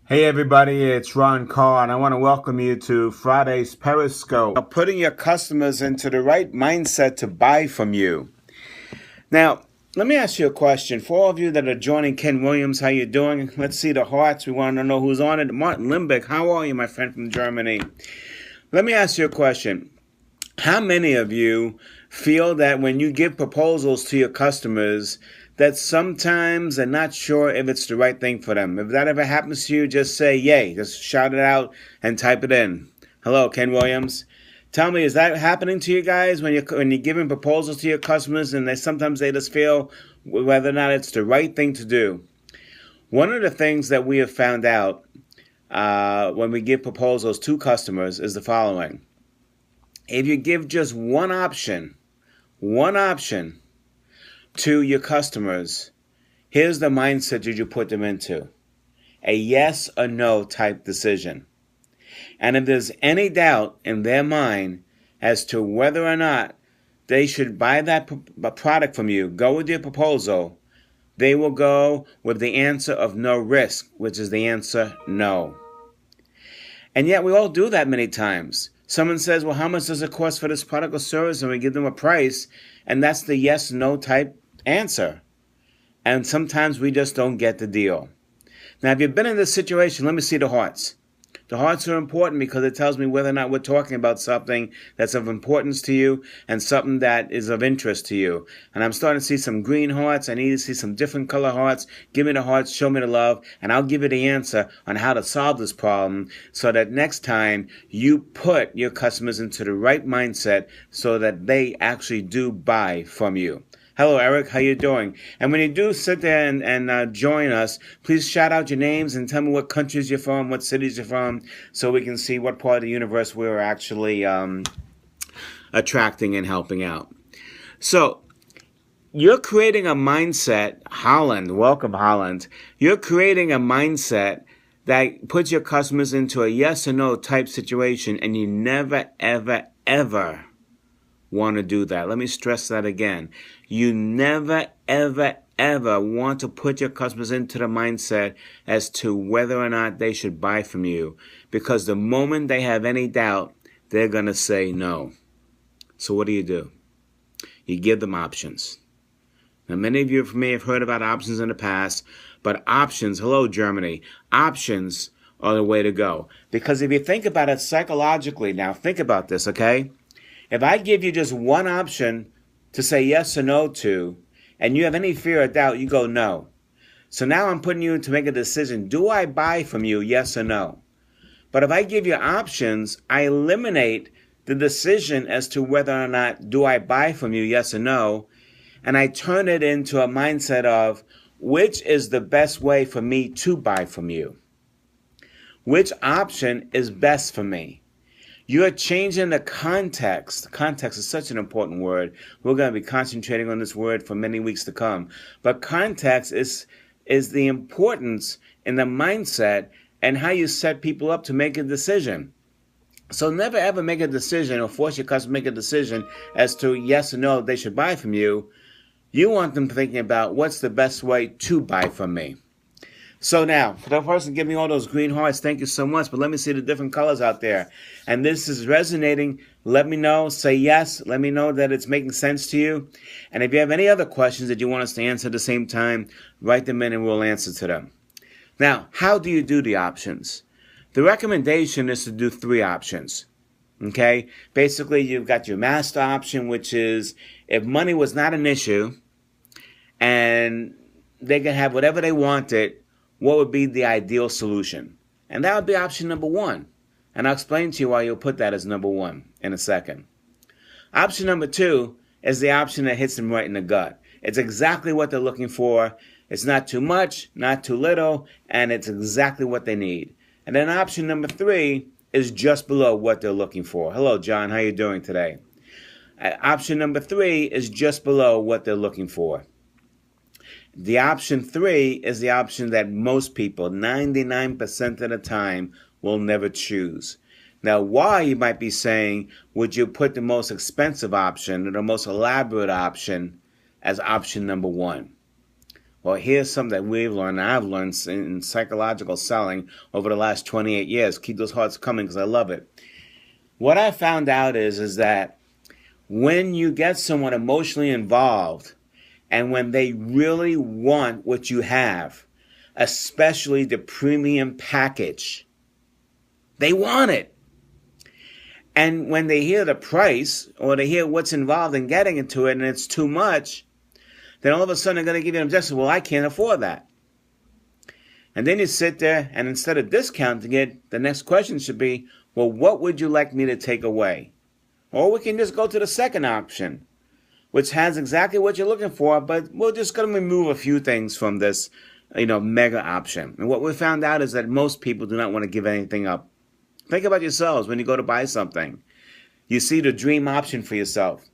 Hey everybody, it's Ron Carr, and I want to welcome you to Friday's Periscope. Putting your customers into the right mindset to buy from you. Now, let me ask you a question. For all of you that are joining Ken Williams, how you doing? Let's see the hearts. We want to know who's on it. Martin Limbeck, how are you, my friend from Germany? Let me ask you a question. How many of you feel that when you give proposals to your customers that sometimes they're not sure if it's the right thing for them? If that ever happens to you, just say yay. Just shout it out and type it in. Hello, Ken Williams. Tell me, is that happening to you guys when you're giving proposals to your customers and sometimes they just feel whether or not it's the right thing to do? One of the things that we have found out when we give proposals to customers is the following. If you give just one option to your customers, here's the mindset that you put them into. A yes or no type decision. And if there's any doubt in their mind as to whether or not they should buy that product from you, go with your proposal, they will go with the answer of no risk, which is the answer no. And yet we all do that many times. Someone says, well, how much does it cost for this product or service? And we give them a price, and that's the yes, no type answer. And sometimes we just don't get the deal. Now, if you've been in this situation, let me see the hearts. The hearts are important because it tells me whether or not we're talking about something that's of importance to you and something that is of interest to you. And I'm starting to see some green hearts. I need to see some different color hearts. Give me the hearts, show me the love, and I'll give you the answer on how to solve this problem so that next time you put your customers into the right mindset so that they actually do buy from you. Hello, Eric. How you doing? And when you do sit there and join us, please shout out your names and tell me what countries you're from, what cities you're from, so we can see what part of the universe we're actually attracting and helping out. So you're creating a mindset, Holland, welcome Holland. You're creating a mindset that puts your customers into a yes or no type situation, and you never, ever, ever want to do that. Let me stress that again. You never, ever, ever want to put your customers into the mindset as to whether or not they should buy from you, because the moment they have any doubt, they're going to say no. So what do? You give them options. Now, many of you may have heard about options in the past, but options, hello Germany, options are the way to go. Because if you think about it psychologically, now think about this, okay? If I give you just one option to say yes or no to, and you have any fear or doubt, you go no. So now I'm putting you to make a decision. Do I buy from you, yes or no? But if I give you options, I eliminate the decision as to whether or not do I buy from you, yes or no, and I turn it into a mindset of which is the best way for me to buy from you. Which option is best for me? You're changing the context. Context is such an important word. We're going to be concentrating on this word for many weeks to come. But context is the importance in the mindset and how you set people up to make a decision. So never ever make a decision or force your customer to make a decision as to yes or no they should buy from you. You want them thinking about what's the best way to buy from me. So now, for the person giving me all those green hearts, thank you so much. But let me see the different colors out there. And this is resonating. Let me know. Say yes. Let me know that it's making sense to you. And if you have any other questions that you want us to answer at the same time, write them in and we'll answer to them. Now, how do you do the options? The recommendation is to do 3 options. Okay? Basically, you've got your master option, which is if money was not an issue and they can have whatever they wanted, what would be the ideal solution? And that would be option number 1. And I'll explain to you why you'll put that as number 1 in a second. Option number 2 is the option that hits them right in the gut. It's exactly what they're looking for. It's not too much, not too little, and it's exactly what they need. And then option number 3 is just below what they're looking for. Hello, John. How you doing today? Option number 3 is just below what they're looking for. The option 3 is the option that most people, 99% of the time, will never choose. Now, why, you might be saying, would you put the most expensive option or the most elaborate option as option number 1? or here's something that we've learned, and I've learned in psychological selling over the last 28 years. Keep those hearts coming because I love it. What I found out is that when you get someone emotionally involved and when they really want what you have, especially the premium package, they want it. And when they hear the price or they hear what's involved in getting into it and it's too much, then all of a sudden they're going to give you an objection. Well, I can't afford that. And then you sit there and instead of discounting it, the next question should be, well, what would you like me to take away? Or we can just go to the second option, which has exactly what you're looking for, but we're just going to remove a few things from this, mega option. And what we found out is that most people do not want to give anything up. Think about yourselves when you go to buy something. You see the dream option for yourself,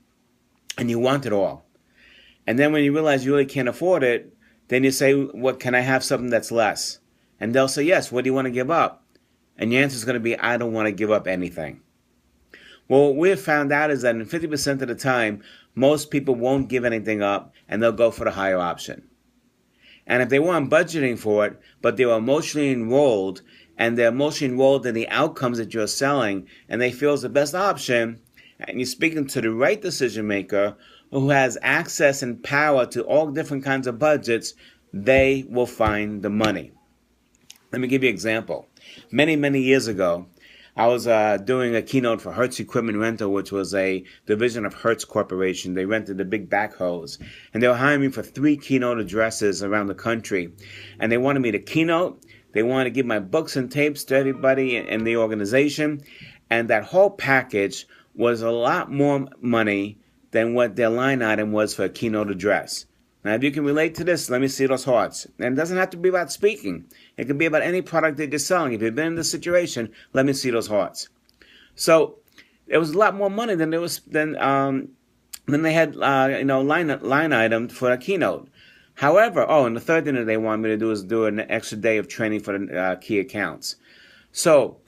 and you want it all. And then when you realize you really can't afford it, then you say, "What can I have something that's less?" And they'll say, "Yes, what do you want to give up?" And your answer is going to be, "I don't want to give up anything." Well, what we've found out is that in 50% of the time, most people won't give anything up, and they'll go for the higher option. And if they weren't budgeting for it, but they were emotionally enrolled, and they're emotionally enrolled in the outcomes that you're selling, and they feel it's the best option, and you're speaking to the right decision maker who has access and power to all different kinds of budgets, they will find the money. Let me give you an example. Many, many years ago, I was doing a keynote for Hertz Equipment Rental, which was a division of Hertz Corporation. They rented the big backhoes. And they were hiring me for 3 keynote addresses around the country. And they wanted me to keynote. They wanted to give my books and tapes to everybody in the organization. And that whole package was a lot more money than what their line item was for a keynote address. Now, if you can relate to this, let me see those hearts. And it doesn't have to be about speaking. It can be about any product that you're selling. If you've been in this situation, let me see those hearts. So it was a lot more money than they had, line item for a keynote. However, and the third thing that they wanted me to do is do an extra day of training for the key accounts. So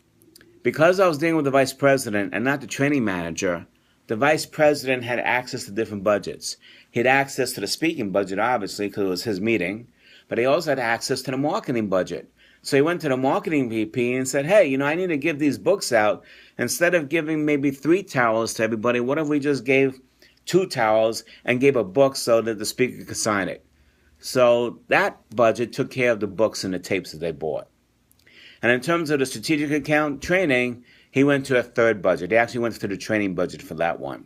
because I was dealing with the vice president and not the training manager, the vice president had access to different budgets. He had access to the speaking budget, obviously, because it was his meeting, but he also had access to the marketing budget. So he went to the marketing VP and said, "Hey, I need to give these books out. Instead of giving maybe 3 towels to everybody, what if we just gave 2 towels and gave a book so that the speaker could sign it?" So that budget took care of the books and the tapes that they bought. And in terms of the strategic account training, he went to a third budget. He actually went to the training budget for that one.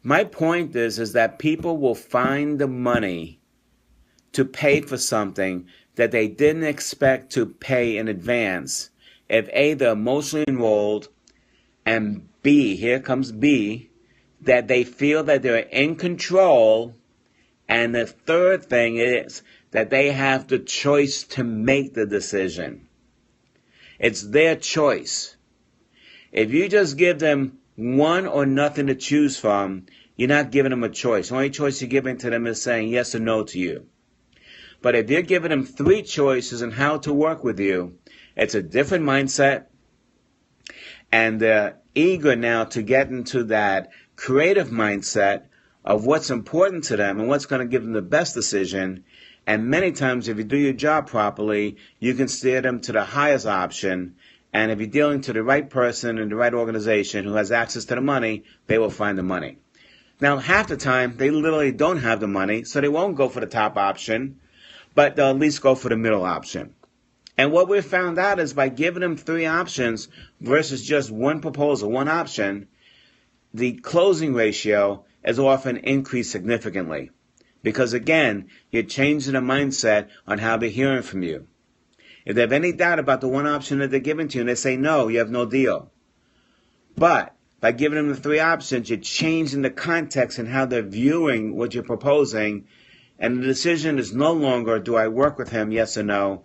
My point is that people will find the money to pay for something that they didn't expect to pay in advance if A, they're emotionally enrolled, and B, here comes B, that they feel that they're in control, and the third thing is that they have the choice to make the decision. It's their choice. If you just give them one or nothing to choose from, you're not giving them a choice. The only choice you're giving to them is saying yes or no to you. But if you're giving them 3 choices on how to work with you, it's a different mindset, and they're eager now to get into that creative mindset of what's important to them and what's going to give them the best decision. And many times, if you do your job properly, you can steer them to the highest option. And if you're dealing to the right person and the right organization who has access to the money, they will find the money. Now, half the time, they literally don't have the money, so they won't go for the top option, but they'll at least go for the middle option. And what we've found out is by giving them 3 options versus just one proposal, one option, the closing ratio is often increased significantly. Because again, you're changing the mindset on how they're hearing from you. If they have any doubt about the one option that they're giving to you and they say no, you have no deal. But by giving them the 3 options, you're changing the context and how they're viewing what you're proposing. And the decision is no longer, do I work with him, yes or no?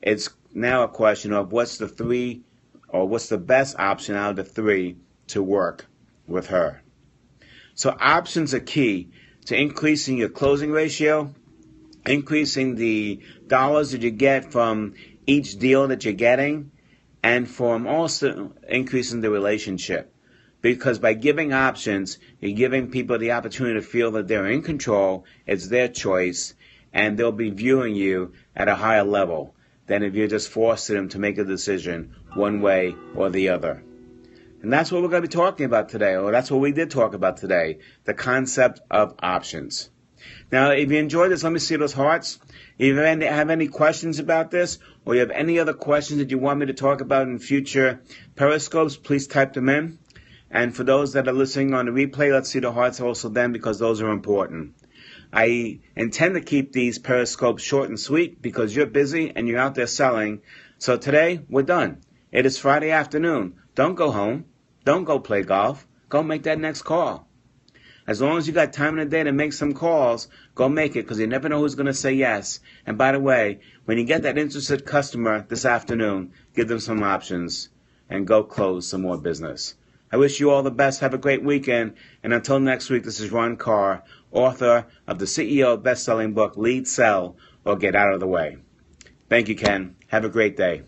It's now a question of what's the best option out of the 3 to work with her. So options are key to increasing your closing ratio, increasing the dollars that you get from each deal that you're getting, and from also increasing the relationship. Because by giving options, you're giving people the opportunity to feel that they're in control, it's their choice, and they'll be viewing you at a higher level than if you're just forcing them to make a decision one way or the other. And that's what we're going to be talking about today, or that's what we did talk about today, the concept of options. Now, if you enjoyed this, let me see those hearts. If you have any questions about this, or you have any other questions that you want me to talk about in future Periscopes, please type them in. And for those that are listening on the replay, let's see the hearts also then, because those are important. I intend to keep these Periscopes short and sweet because you're busy and you're out there selling. So today, we're done. It is Friday afternoon. Don't go home. Don't go play golf. Go make that next call. As long as you got time in the day to make some calls, go make it, because you never know who's going to say yes. And by the way, when you get that interested customer this afternoon, give them some options and go close some more business. I wish you all the best. Have a great weekend. And until next week, this is Ron Carr, author of the CEO best-selling book, Lead, Sell, or Get Out of the Way. Thank you, Ken. Have a great day.